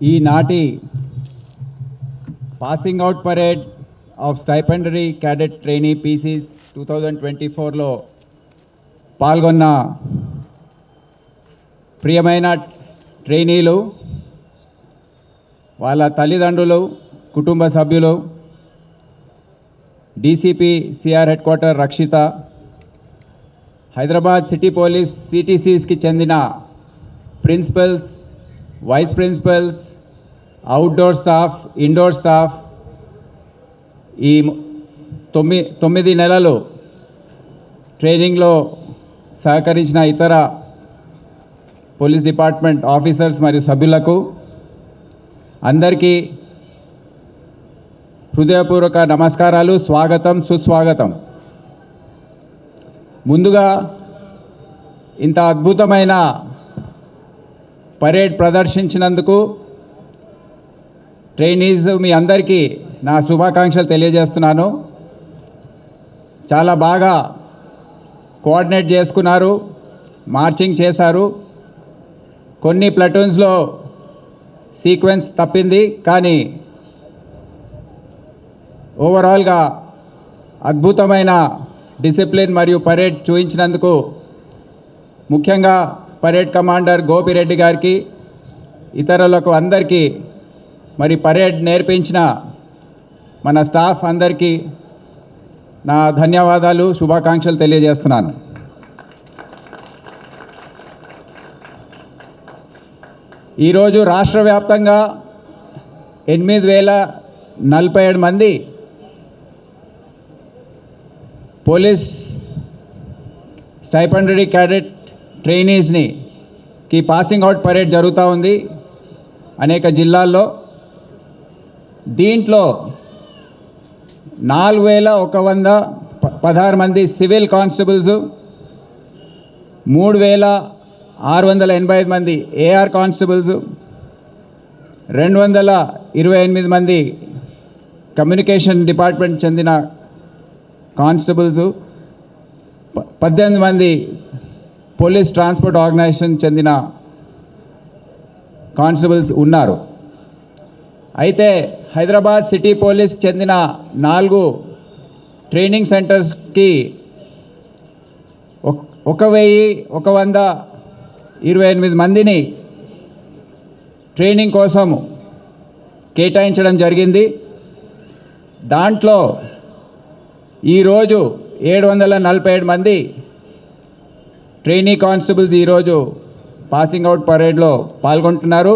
ఈనాటి passing out parade of stipendiary cadet trainee PCs 2024లో పాల్గొన్న ప్రియమైన ట్రైనీలు, వాళ్ళ తల్లిదండ్రులు, కుటుంబ సభ్యులు, DCP CR head quarter Rakshita, Hyderabad city police సిటీసీస్కి చెందిన principals, vice principals, outdoor staff, indoor staff, ఈ 9 నెలలు ట్రైనింగ్లో సహకరించిన ఇతర పోలీస్ డిపార్ట్మెంట్ ఆఫీసర్స్ మరియు సభ్యులకు అందరికీ హృదయపూర్వక నమస్కారాలు, స్వాగతం, సుస్వాగతం. ముందుగా ఇంత అద్భుతమైన పరేడ్ ప్రదర్శించినందుకు ట్రైనీస్ మీ అందరికీ నా శుభాకాంక్షలు తెలియజేస్తున్నాను. చాలా బాగా కోఆర్డినేట్ చేసుకున్నారు, మార్చింగ్ చేశారు. కొన్ని ప్లటూన్స్లో సీక్వెన్స్ తప్పింది, కానీ ఓవరాల్గా అద్భుతమైన డిసిప్లిన్ మరియు పరేడ్ చూపించినందుకు ముఖ్యంగా పరేడ్ కమాండర్ గోపిరెడ్డి గారికి, ఇతరులకు అందరికీ, మరి పరేడ్ నేర్పించిన మన స్టాఫ్ అందరికీ నా ధన్యవాదాలు, శుభాకాంక్షలు తెలియజేస్తున్నాను. ఈరోజు రాష్ట్ర వ్యాప్తంగా 8,047 మంది పోలీస్ స్టైపెండరీ క్యాడెట్ ట్రైనీస్ని పాసింగ్ అవుట్ పరేడ్ జరుగుతూ ఉంది అనేక జిల్లాల్లో. దీంట్లో 4,116 మంది సివిల్ కానిస్టేబుల్స్, 3,685 మంది ఏఆర్ కానిస్టేబుల్స్, 228 మంది కమ్యూనికేషన్ డిపార్ట్మెంట్ చెందిన కానిస్టేబుల్స్, 18 మంది పోలీస్ ట్రాన్స్పోర్ట్ ఆర్గనైజేషన్ చెందిన కానిస్టేబుల్స్ ఉన్నారు. అయితే హైదరాబాద్ సిటీ పోలీస్ చెందిన 4 ట్రైనింగ్ సెంటర్స్కి 1,128 మందిని ట్రైనింగ్ కోసం కేటాయించడం జరిగింది. దాంట్లో ఈరోజు 747 మంది ట్రైనీ కానిస్టేబుల్స్ ఈరోజు పాసింగ్ అవుట్ పరేడ్లో పాల్గొంటున్నారు.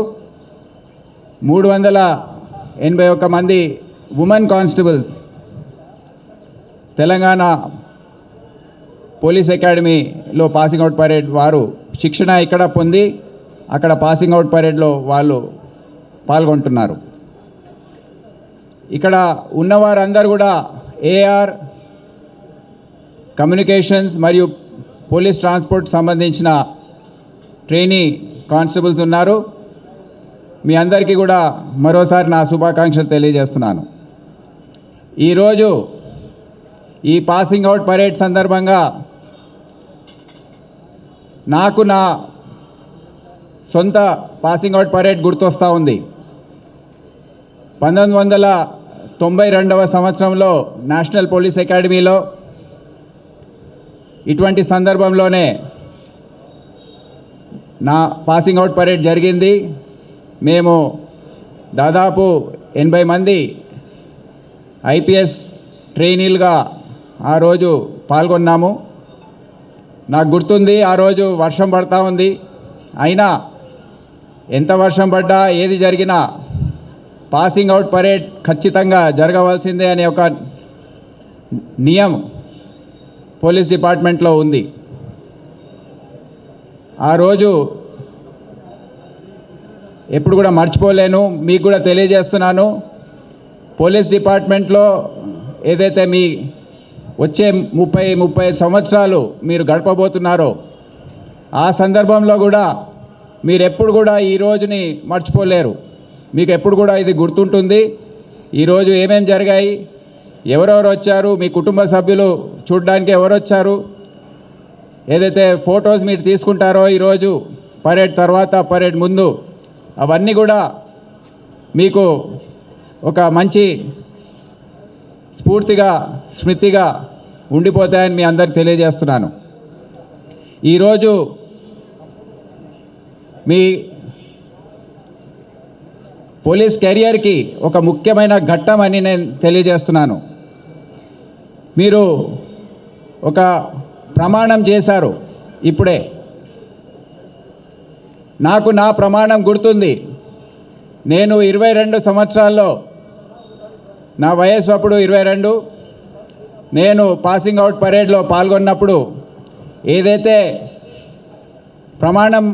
381 మంది ఉమెన్ కానిస్టేబుల్స్ తెలంగాణ పోలీస్ అకాడమీలో పాసింగ్ అవుట్ పరేడ్ వారు శిక్షణ ఇక్కడ పొంది అక్కడ పాసింగ్ అవుట్ పరేడ్లో వాళ్ళు పాల్గొంటున్నారు. ఇక్కడ ఉన్నవారందరూ కూడా ఏఆర్, కమ్యూనికేషన్స్ మరియు పోలీస్ ట్రాన్స్పోర్ట్ సంబంధించిన ట్రైనీ కానిస్టేబుల్స్ ఉన్నారు. మీ అందరికీ కూడా మరోసారి నా శుభాకాంక్షలు తెలియజేస్తున్నాను. ఈరోజు ఈ పాసింగ్ అవుట్ పరేడ్ సందర్భంగా నాకు నా సొంత పాసింగ్ అవుట్ పరేడ్ గుర్తొస్తూ ఉంది. 1992వ సంవత్సరంలో నేషనల్ పోలీస్ అకాడమీలో ఇటువంటి సందర్భంలోనే నా పాసింగ్ అవుట్ పరేడ్ జరిగింది. మేము దాదాపు 80 మంది ఐపీఎస్ ట్రైనీలుగా ఆ రోజు పాల్గొన్నాము. నాకు గుర్తుంది, ఆ రోజు వర్షం పడతా ఉంది. అయినా ఎంత వర్షం పడ్డా ఏది జరిగినా పాసింగ్ అవుట్ పరేడ్ ఖచ్చితంగా జరగవలసిందే అనే ఒక నియమం పోలీస్ డిపార్ట్మెంట్లో ఉంది. ఆ రోజు ఎప్పుడు కూడా మర్చిపోలేను. మీకు కూడా తెలియజేస్తున్నాను, పోలీస్ డిపార్ట్మెంట్లో ఏదైతే మీ వచ్చే 30-35 సంవత్సరాలు మీరు గడపబోతున్నారో ఆ సందర్భంలో కూడా మీరు ఎప్పుడు కూడా ఈ రోజుని మర్చిపోలేరు. మీకు ఎప్పుడు కూడా ఇది గుర్తుంటుంది. ఈరోజు ఏమేమి జరిగాయి, ఎవరెవరు వచ్చారు, మీ కుటుంబ సభ్యులు చూడడానికి ఎవరు వచ్చారు, ఏదైతే ఫొటోస్ మీరు తీసుకుంటారో ఈరోజు పరేడ్ తర్వాత, పరేడ్ ముందు, అవన్నీ కూడా మీకు ఒక మంచి స్ఫూర్తిగా స్మృతిగా ఉండిపోతాయని మీ అందరికి తెలియజేస్తున్నాను. ఈరోజు మీ పోలీస్ కెరియర్కి ఒక ముఖ్యమైన ఘట్టం అని నేను తెలియజేస్తున్నాను. మీరు ఒక ప్రమాణం చేశారు ఇప్పుడే. నాకు నా ప్రమాణం గుర్తుంది. నేను 22 సంవత్సరాల్లో, నా వయసు అప్పుడు 22, నేను పాసింగ్ అవుట్ పరేడ్లో పాల్గొన్నప్పుడు ఏదైతే ప్రమాణం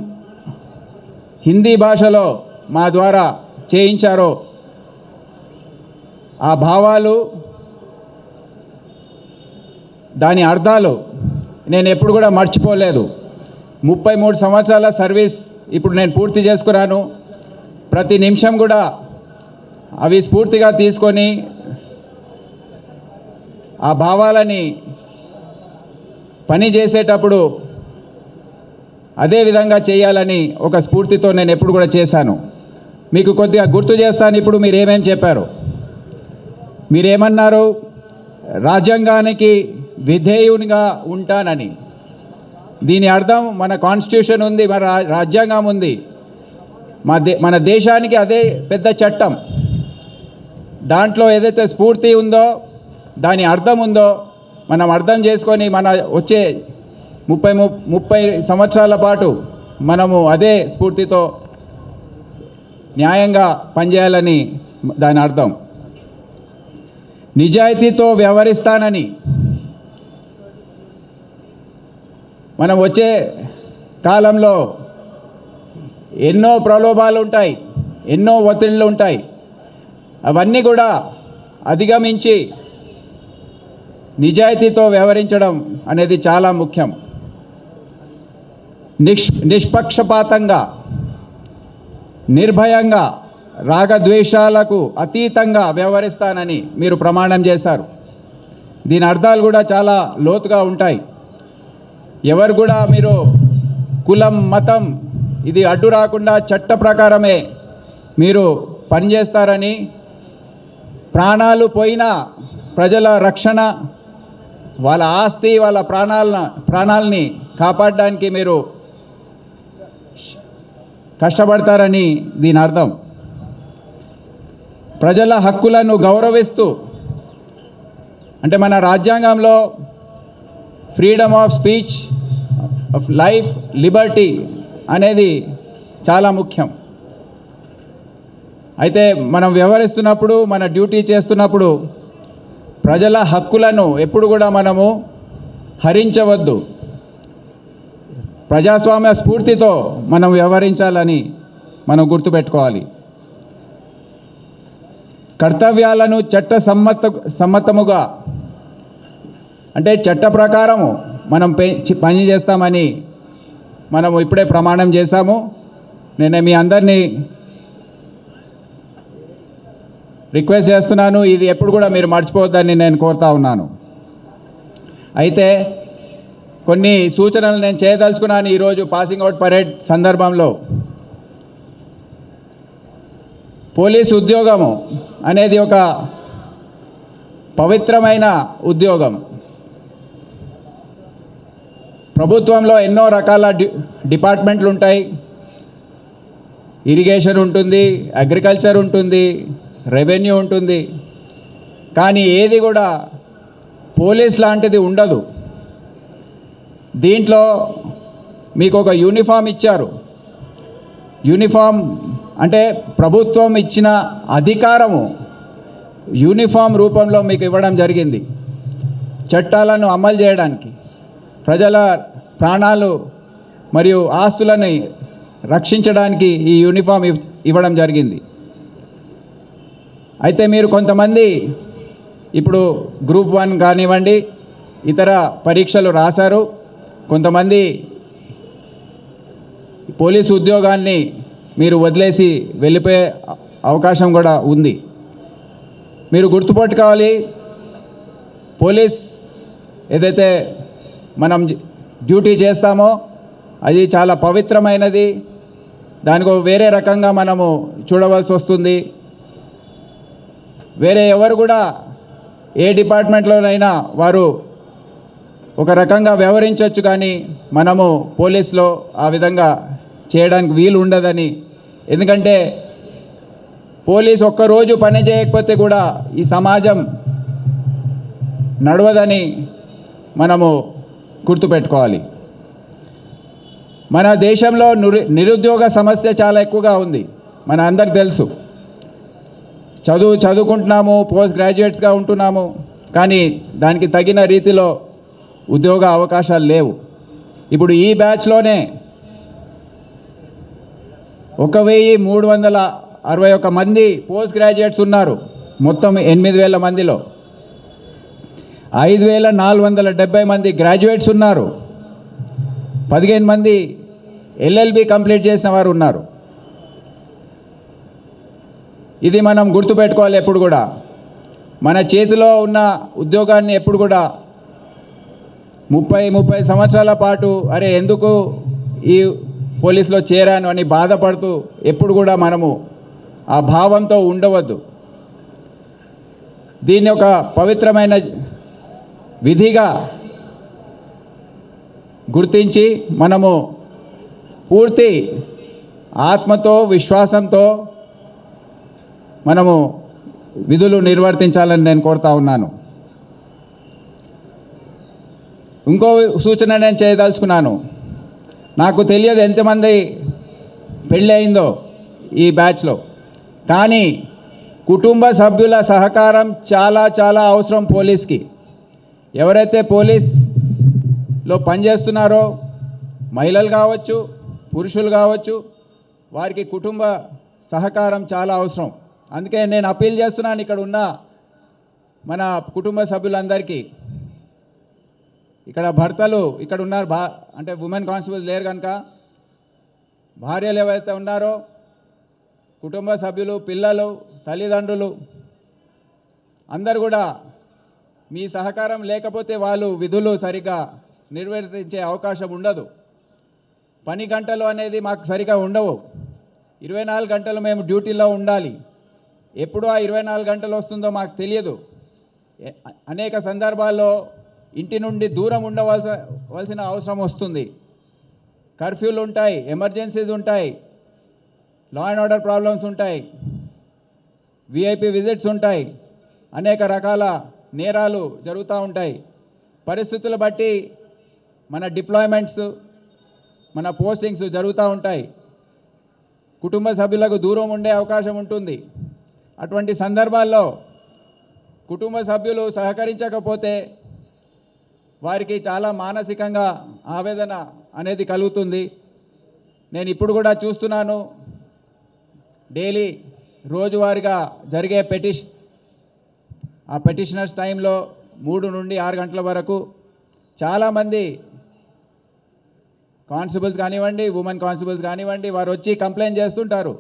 హిందీ భాషలో మా ద్వారా చేయించారో ఆ భావాలు, దాని అర్థాలు నేను ఎప్పుడు కూడా మర్చిపోలేదు. 33 సంవత్సరాల సర్వీస్ ఇప్పుడు నేను పూర్తి చేసుకున్నాను. ప్రతి నిమిషం కూడా అవి స్ఫూర్తిగా తీసుకొని ఆ భావాలని పని చేసేటప్పుడు అదే విధంగా చేయాలని ఒక స్ఫూర్తితో నేను ఎప్పుడు కూడా చేశాను. మీకు కొద్దిగా గుర్తు చేస్తాను. ఇప్పుడు మీరు ఏమేమి చెప్పారు? మీరేమన్నారు? రాజ్యాంగానికి విధేయునిగా ఉంటానని. దీని అర్థం మన కాన్స్టిట్యూషన్ ఉంది, మన రాజ్యాంగం ఉంది, మన దేశానికి అదే పెద్ద చట్టం. దాంట్లో ఏదైతే స్ఫూర్తి ఉందో, దాని అర్థం ఉందో మనం అర్థం చేసుకొని మన వచ్చే 30 సంవత్సరాల పాటు మనము అదే స్ఫూర్తితో న్యాయంగా పనిచేయాలని దాని అర్థం. నిజాయితీతో వ్యవహరిస్తానని. మనం వచ్చే కాలంలో ఎన్నో ప్రలోభాలు ఉంటాయి, ఎన్నో ఒత్తిళ్ళు ఉంటాయి. అవన్నీ కూడా అధిగమించి నిజాయితీతో వ్యవహరించడం అనేది చాలా ముఖ్యం. నిష్పక్షపాతంగా, నిర్భయంగా, రాగద్వేషాలకు అతీతంగా వ్యవహరిస్తానని మీరు ప్రమాణం చేశారు. దీని అర్థాలు కూడా చాలా లోతుగా ఉంటాయి. ఎవరు కూడా మీరు కులం, మతం ఇది అడ్డు రాకుండా చట్ట ప్రకారమే మీరు పనిచేస్తారని, ప్రాణాలు పోయినా ప్రజల రక్షణ, వాళ్ళ ఆస్తి, వాళ్ళ ప్రాణాలని కాపాడడానికి మీరు కష్టపడతారని దీని అర్థం. ప్రజల హక్కులను గౌరవిస్తూ, అంటే మన రాజ్యాంగంలో freedom of speech, of life, Liberty అనేది చాలా ముఖ్యం. అయితే మనం వ్యవహరిస్తున్నప్పుడు, మన డ్యూటీ చేస్తున్నప్పుడు ప్రజల హక్కులను ఎప్పుడు కూడా మనము హరించవద్దు. ప్రజాస్వామ్య స్ఫూర్తితో మనం వ్యవహరించాలని మనం గుర్తుపెట్టుకోవాలి. కర్తవ్యాలను సమ్మతముగా, అంటే చట్ట ప్రకారము మనం పని చేస్తామని మనము ఇప్పుడే ప్రమాణం చేశాము. నేను మీ అందరినీ రిక్వెస్ట్ చేస్తున్నాను, ఇది ఎప్పుడు కూడా మీరు మర్చిపోవద్దని నేను కోరుతా ఉన్నాను. అయితే కొన్ని సూచనలు నేను చేయదలుచుకున్నాను ఈరోజు పాసింగ్ అవుట్ పరేడ్ సందర్భంలో. పోలీస్ ఉద్యోగము అనేది ఒక పవిత్రమైన ఉద్యోగం. ప్రభుత్వంలో ఎన్నో రకాల డిపార్ట్మెంట్లు ఉంటాయి. ఇరిగేషన్ ఉంటుంది, అగ్రికల్చర్ ఉంటుంది, రెవెన్యూ ఉంటుంది. కానీ ఏది కూడా పోలీస్ లాంటిది ఉండదు. దీంట్లో మీకు ఒక యూనిఫామ్ ఇచ్చారు. యూనిఫామ్ అంటే ప్రభుత్వం ఇచ్చిన అధికారము యూనిఫామ్ రూపంలో మీకు ఇవ్వడం జరిగింది. చట్టాలను అమలు చేయడానికి, ప్రజల ప్రాణాలు మరియు ఆస్తులని రక్షించడానికి ఈ యూనిఫామ్ ఇవ్వడం జరిగింది. అయితే మీరు కొంతమంది ఇప్పుడు గ్రూప్ 1 కానివ్వండి, ఇతర పరీక్షలు రాశారు. కొంతమంది పోలీసు ఉద్యోగాన్ని మీరు వదిలేసి వెళ్ళిపోయే అవకాశం కూడా ఉంది. మీరు గుర్తుపెట్టుకోవాలి, పోలీస్ ఏదైతే మనం డ్యూటీ చేస్తామో అది చాలా పవిత్రమైనది. దానికి వేరే రకంగా మనము చూడవలసి వస్తుంది. వేరే ఎవరు కూడా ఏ డిపార్ట్మెంట్లోనైనా వారు ఒక రకంగా వ్యవహరించవచ్చు, కానీ మనము పోలీస్లో ఆ విధంగా చేయడానికి వీలు ఉండదని. ఎందుకంటే పోలీస్ ఒక్కరోజు పని చేయకపోతే కూడా ఈ సమాజం నడవదని మనము గుర్తుపెట్టుకోవాలి. మన దేశంలో నిరుద్యోగ సమస్య చాలా ఎక్కువగా ఉంది, మన అందరికి తెలుసు. చదువుకుంటున్నాము, పోస్ట్ గ్రాడ్యుయేట్స్గా ఉంటున్నాము, కానీ దానికి తగిన రీతిలో ఉద్యోగ అవకాశాలు లేవు. ఇప్పుడు ఈ బ్యాచ్లోనే 1361 మంది పోస్ట్ గ్రాడ్యుయేట్స్ ఉన్నారు. మొత్తం 8000 మందిలో 5470 మంది గ్రాడ్యుయేట్స్ ఉన్నారు. 15 మంది LLB కంప్లీట్ చేసిన వారు ఉన్నారు. ఇది మనం గుర్తుపెట్టుకోవాలి. ఎప్పుడు కూడా మన చేతిలో ఉన్న ఉద్యోగాన్ని ఎప్పుడు కూడా 30 సంవత్సరాల పాటు అరే ఎందుకు ఈ పోలీసులో చేరాను అని బాధపడుతూ ఎప్పుడు కూడా మనము ఆ భావంతో ఉండవద్దు. దీన్ని ఒక పవిత్రమైన విధిగా గుర్తించి మనము పూర్తి ఆత్మతో విశ్వాసంతో మనము విధులు నిర్వర్తించాలని నేను కోరుతా ఉన్నాను. ఇంకో సూచన నేను చేయదలుచుకున్నాను. నాకు తెలియదు ఎంతమంది పెళ్ళి అయిందో ఈ బ్యాచ్లో, కానీ కుటుంబ సభ్యుల సహకారం చాలా చాలా అవసరం పోలీస్కి. ఎవరైతే పోలీస్లో పనిచేస్తున్నారో మహిళలు కావచ్చు, పురుషులు కావచ్చు, వారికి కుటుంబ సహకారం చాలా అవసరం. అందుకే నేను అప్పీల్ చేస్తున్నాను ఇక్కడ ఉన్న మన కుటుంబ సభ్యులందరికీ. ఇక్కడ భర్తలు ఇక్కడ ఉన్నారు, అంటే ఉమెన్ కానిస్టేబుల్స్ లేరు కనుక భార్యలు ఎవరైతే ఉన్నారో, కుటుంబ సభ్యులు, పిల్లలు, తల్లిదండ్రులు అందరు కూడా మీ సహకారం లేకపోతే వాళ్ళు విధులు సరిగ్గా నిర్వర్తించే అవకాశం ఉండదు. పని గంటలు అనేది మాకు సరిగా ఉండవు. 24 గంటలు మేము డ్యూటీలో ఉండాలి. ఎప్పుడు ఆ 24 గంటలు వస్తుందో మాకు తెలియదు. అనేక సందర్భాల్లో ఇంటి నుండి దూరం ఉండవలసిన అవసరం వస్తుంది. కర్ఫ్యూలు ఉంటాయి, ఎమర్జెన్సీస్ ఉంటాయి, లా అండ్ ఆర్డర్ ప్రాబ్లమ్స్ ఉంటాయి, విఐపి విజిట్స్ ఉంటాయి, అనేక రకాల నేరాలు జరుగుతూ ఉంటాయి. పరిస్థితులు బట్టి మన డిప్లాయ్మెంట్స్, మన పోస్టింగ్స్ జరుగుతూ ఉంటాయి. కుటుంబ సభ్యులకు దూరం ఉండే అవకాశం ఉంటుంది. అటువంటి సందర్భాల్లో కుటుంబ సభ్యులు సహకరించకపోతే వారికి చాలా మానసికంగా ఆవేదన అనేది కలుగుతుంది. నేను ఇప్పుడు కూడా చూస్తున్నాను, డైలీ రోజువారీగా జరిగే ఆ పెటిషనర్స్ టైంలో 3 నుండి 6 గంటల వరకు చాలామంది కానిస్టేబుల్స్ కానివ్వండి, ఉమెన్ కానిస్టేబుల్స్ కానివ్వండి, వారు వచ్చి కంప్లైంట్ చేస్తుంటారు,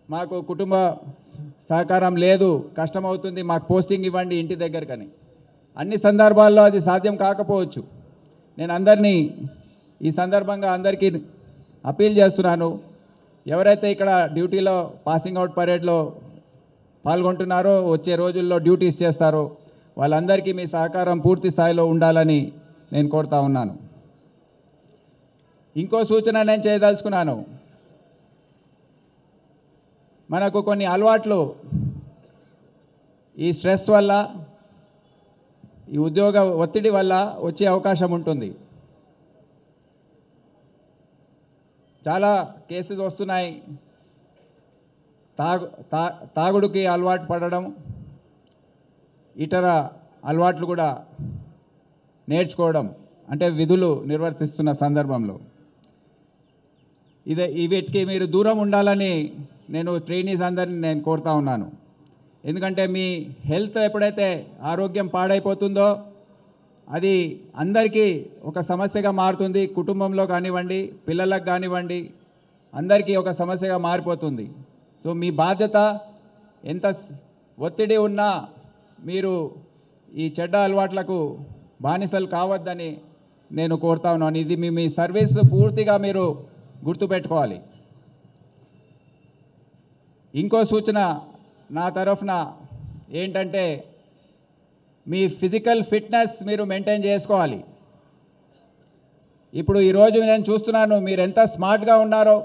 మాకు కుటుంబ సహకారం లేదు, కష్టమవుతుంది, మాకు పోస్టింగ్ ఇవ్వండి ఇంటి దగ్గరకని. అన్ని సందర్భాల్లో అది సాధ్యం కాకపోవచ్చు. నేను అందరినీ ఈ సందర్భంగా అందరికీ అప్పీల్ చేస్తున్నాను, ఎవరైతే ఇక్కడ డ్యూటీలో పాసింగ్ అవుట్ పరేడ్లో పాల్గొంటున్నారో, వచ్చే రోజుల్లో డ్యూటీస్ చేస్తారో, వాళ్ళందరికీ మీ సహకారం పూర్తి స్థాయిలో ఉండాలని నేను కోరుతా ఉన్నాను. ఇంకో సూచన నేను చేయదలుచుకున్నాను. మనకు కొన్ని అలవాట్లు ఈ స్ట్రెస్ వల్ల, ఈ ఉద్యోగ ఒత్తిడి వల్ల వచ్చే అవకాశం ఉంటుంది. చాలా కేసెస్ వస్తున్నాయి. తాగుడుకి అలవాటు పడడం, ఇతర అలవాట్లు కూడా నేర్చుకోవడం, అంటే విధులు నిర్వర్తిస్తున్న సందర్భంలో వీటికి మీరు దూరం ఉండాలని నేను ట్రైనీస్ అందరినీ నేను కోరుతా ఉన్నాను. ఎందుకంటే మీ హెల్త్ ఎప్పుడైతే ఆరోగ్యం పాడైపోతుందో అది అందరికీ ఒక సమస్యగా మారుతుంది. కుటుంబంలో కానివ్వండి, పిల్లలకు కానివ్వండి, అందరికీ ఒక సమస్యగా మారిపోతుంది. సో మీ బాధ్యత, ఎంత ఒత్తిడి ఉన్నా మీరు ఈ చెడ్డ అలవాట్లకు బానిసలు కావద్దని నేను కోరుతా ఉన్నాను. ఇది మీ సర్వీస్ పూర్తిగా మీరు గుర్తుపెట్టుకోవాలి. ఇంకో సూచన నా తరఫున ఏంటంటే మీ ఫిజికల్ ఫిట్నెస్ మీరు మెయింటైన్ చేసుకోవాలి. ఇప్పుడు ఈరోజు నేను చూస్తున్నాను మీరు ఎంత స్మార్ట్గా ఉన్నారో.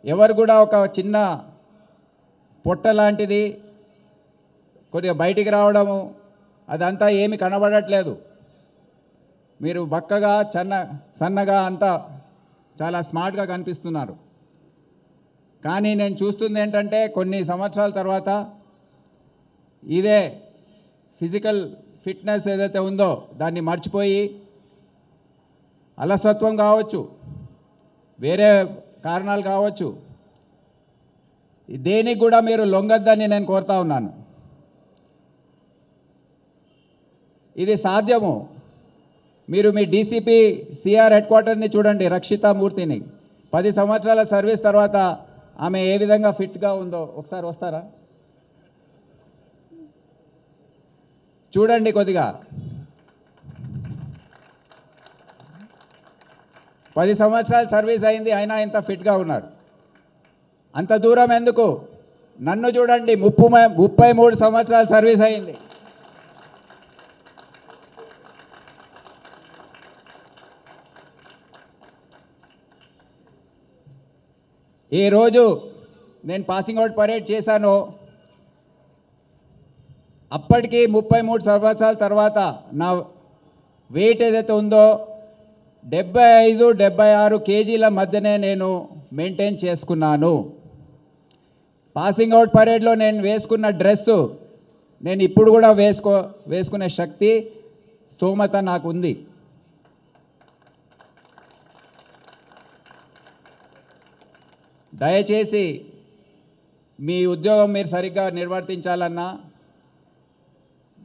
ఎవరు కూడా ఒక చిన్న పొట్ట లాంటిది కొద్దిగా బయటికి రావడము అదంతా ఏమి కనబడట్లేదు. మీరు బక్కగా సన్నగా అంతా చాలా స్మార్ట్గా కనిపిస్తున్నారు. కానీ నేను చూస్తుంది ఏంటంటే కొన్ని సంవత్సరాల తర్వాత ఇదే ఫిజికల్ ఫిట్నెస్ ఏదైతే ఉందో దాన్ని మర్చిపోయి అలసత్వం కావచ్చు, వేరే కారణాలు కావచ్చు, దేనికి కూడా మీరు లొంగొద్దని నేను కోరుతా ఉన్నాను. ఇది సాధ్యము. మీరు మీ డీసీపీ సిఆర్ హెడ్ క్వార్టర్ని చూడండి, రక్షితా మూర్తిని. 10 సంవత్సరాల సర్వీస్ తర్వాత ఆమె ఏ విధంగా ఫిట్గా ఉందో ఒకసారి వస్తారా? చూడండి కొద్దిగా. 10 సంవత్సరాల సర్వీస్ అయింది, అయినా ఇంత ఫిట్గా ఉన్నారు. అంత దూరం ఎందుకు? నన్ను చూడండి, 33 సంవత్సరాల సర్వీస్ అయింది. ఈ రోజు నేను పాసింగ్ అవుట్ పరేడ్ చేశాను. అప్పటికి 33 సంవత్సరాల తర్వాత నా వెయిట్ ఏదైతే ఉందో 75-76 కేజీల మధ్యనే నేను మెయింటైన్ చేసుకున్నాను. పాసింగ్ అవుట్ పరేడ్లో నేను వేసుకున్న డ్రెస్సు నేను ఇప్పుడు కూడా వేసుకునే శక్తి స్తోమత నాకు ఉంది. దయచేసి మీ ఉద్యోగం మీరు సరిగ్గా నిర్వర్తించాలన్నా,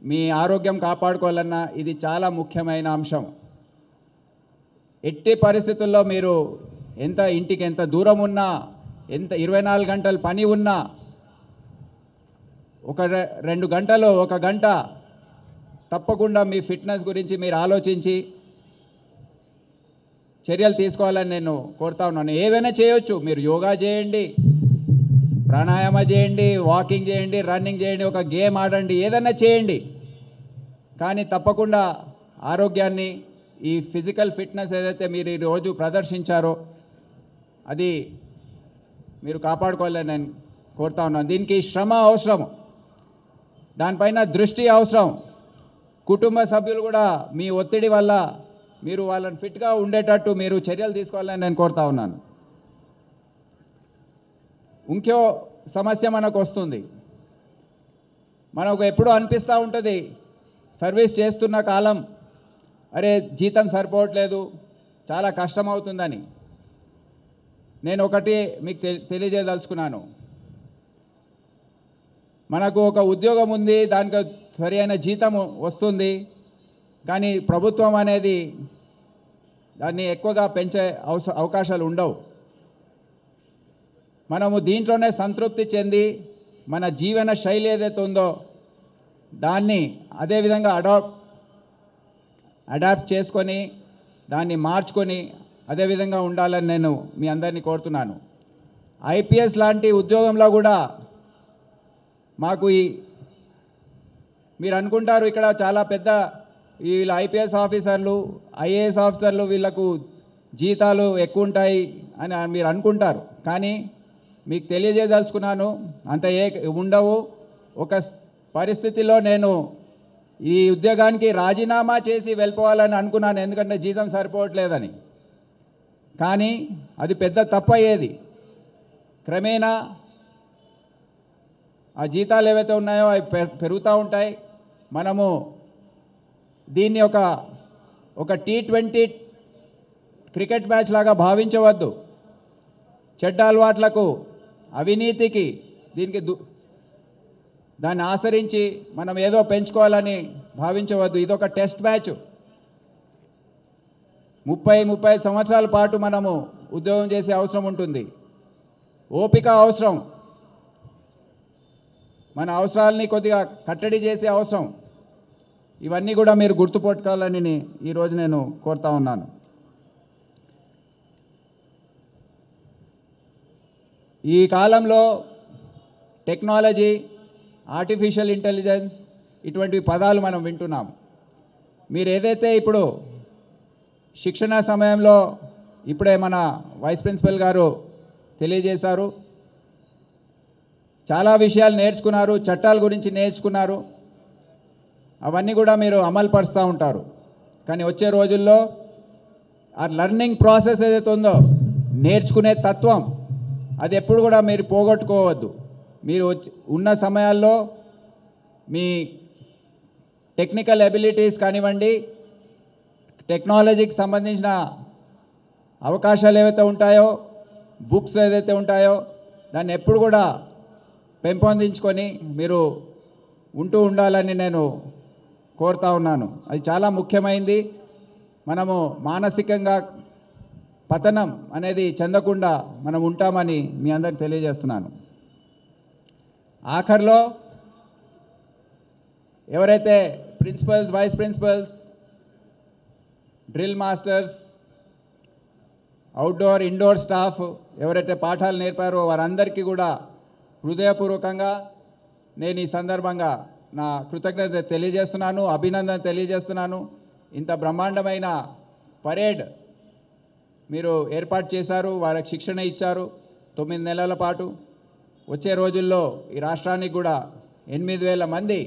మీ ఆరోగ్యం కాపాడుకోవాలన్నా ఇది చాలా ముఖ్యమైన అంశం. ఎట్టి పరిస్థితుల్లో మీరు ఇంటికి ఎంత దూరం ఉన్నా, ఎంత 24 గంటలు పని ఉన్నా, ఒక 2 గంటలు 1 గంట తప్పకుండా మీ ఫిట్నెస్ గురించి మీరు ఆలోచించి చర్యలు తీసుకోవాలని నేను కోరుతా ఉన్నాను. ఏవైనా చేయొచ్చు, మీరు యోగా చేయండి, ప్రాణాయామ చేయండి, వాకింగ్ చేయండి, రన్నింగ్ చేయండి, ఒక గేమ్ ఆడండి, ఏదైనా చేయండి. కానీ తప్పకుండా ఆరోగ్యాన్ని, ఈ ఫిజికల్ ఫిట్నెస్ ఏదైతే మీరు ఈరోజు ప్రదర్శించారో అది మీరు కాపాడుకోవాలని నేను కోరుతా ఉన్నాను. దీనికి శ్రమ అవసరం, దానిపైన దృష్టి అవసరం. కుటుంబ సభ్యులు కూడా మీ ఒత్తిడి వల్ల మీరు వాళ్ళని ఫిట్గా ఉండేటట్టు మీరు చర్యలు తీసుకోవాలని నేను కోరుతా ఉన్నాను. ఇంకో సమస్య మనకు వస్తుంది. మనకు ఎప్పుడూ అనిపిస్తూ ఉంటుంది సర్వీస్ చేస్తున్న కాలం, అరే జీతం సరిపోవట్లేదు, చాలా కష్టం అవుతుందని. నేను ఒకటి మీకు తెలియజేయదలుచుకున్నాను. మనకు ఒక ఉద్యోగం ఉంది, దానికి సరైన జీతం వస్తుంది, కానీ ప్రభుత్వం అనేది దాన్ని ఎక్కువగా పెంచే అవకాశాలు ఉండవు. మనము దీంట్లోనే సంతృప్తి చెంది మన జీవన శైలి ఏదైతే ఉందో దాన్ని అదేవిధంగా అడాప్ట్ చేసుకొని దాన్ని మార్చుకొని అదేవిధంగా ఉండాలని నేను మీ అందరినీ కోరుతున్నాను. ఐపీఎస్ లాంటి ఉద్యోగంలో కూడా మాకు మీరు అనుకుంటారు ఇక్కడ చాలా పెద్ద వీళ్ళు ఐపీఎస్ ఆఫీసర్లు, ఐఏఎస్ ఆఫీసర్లు, వీళ్ళకు జీతాలు ఎక్కువ ఉంటాయి అని మీరు అనుకుంటారు. కానీ మీకు తెలియజేయదలుచుకున్నాను, అంత ఉండవు. ఒక పరిస్థితిలో నేను ఈ ఉద్యోగానికి రాజీనామా చేసి వెళ్ళిపోవాలని అనుకున్నాను, ఎందుకంటే జీతం సరిపోవట్లేదని. కానీ అది పెద్ద తప్పు అయ్యేది. క్రమేణా ఆ జీతాలు ఏవైతే ఉన్నాయో అవి పెరుగుతూ ఉంటాయి. మనము దీన్ని ఒక T20 క్రికెట్ మ్యాచ్ లాగా భావించవద్దు. చెడ్డ అలవాట్లకు, అవినీతికి దాన్ని ఆచరించి మనం ఏదో పెంచుకోవాలని భావించవద్దు. ఇదొక టెస్ట్ మ్యాచ్. 30-35 సంవత్సరాల పాటు మనము ఉద్యోగం చేసే అవసరం ఉంటుంది. ఓపిక అవసరం, మన అవసరాలని కొద్దిగా కట్టడి చేసే అవసరం. ఇవన్నీ కూడా మీరు గుర్తుపెట్టుకోవాలని ఈరోజు నేను కోరుతా ఉన్నాను. ఈ కాలంలో టెక్నాలజీ ఆర్టిఫిషియల్ ఇంటెలిజెన్స్ ఇటువంటి పదాలు మనం వింటున్నాం. మీరు ఏదైతే ఇప్పుడు శిక్షణ సమయంలో ఇప్పుడే మన వైస్ ప్రిన్సిపల్ గారు తెలియజేశారు, చాలా విషయాలు నేర్చుకున్నారు, చట్టాల గురించి నేర్చుకున్నారు, అవన్నీ కూడా మీరు అమలు పరుస్తూ ఉంటారు. కానీ వచ్చే రోజుల్లో ఆ లెర్నింగ్ ప్రాసెస్ ఏదైతే ఉందో, నేర్చుకునే తత్వం, అది ఎప్పుడు కూడా మీరు పోగొట్టుకోవద్దు. మీరు ఉన్న సమయాల్లో మీ టెక్నికల్ ఎబిలిటీస్ కానివ్వండి, టెక్నాలజీకి సంబంధించిన అవకాశాలు ఏవైతే ఉంటాయో, బుక్స్ ఏదైతే ఉంటాయో, దాన్ని ఎప్పుడు కూడా పెంపొందించుకొని మీరు ఉంటూ ఉండాలని నేను కోరుతా ఉన్నాను. అది చాలా ముఖ్యమైనది. మనము మానసికంగా పతనం అనేది చెందకుండా మనం ఉంటామని మీ అందరికి తెలియజేస్తున్నాను. ఆఖరిలో ఎవరైతే principals, vice principals, drill masters, outdoor indoor staff ఎవరైతే పాఠాలు నేర్పారో వారందరికీ కూడా హృదయపూర్వకంగా నేను ఈ సందర్భంగా నా కృతజ్ఞత తెలియజేస్తున్నాను, అభినందన తెలియజేస్తున్నాను. ఇంత బ్రహ్మాండమైన పరేడ్ మీరు ఏర్పాటు చేశారు, వారికి శిక్షణ ఇచ్చారు 9 నెలల పాటు. వచ్చే రోజుల్లో ఈ రాష్ట్రానికి కూడా 8,000 మంది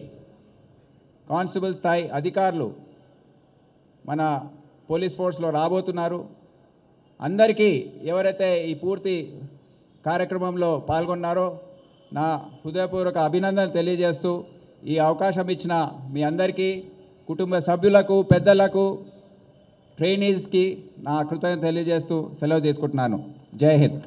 కానిస్టేబుల్ స్థాయి అధికారులు మన పోలీస్ ఫోర్స్లో రాబోతున్నారు. అందరికీ ఎవరైతే ఈ పూర్తి కార్యక్రమంలో పాల్గొన్నారో నా హృదయపూర్వక అభినందనలు తెలియజేస్తూ, ఈ అవకాశం ఇచ్చిన మీ అందరికీ, కుటుంబ సభ్యులకు, పెద్దలకు, ట్రైనీస్కి నా కృతజ్ఞత తెలియజేస్తూ సెలవు తీసుకుంటున్నాను. జై హింద్.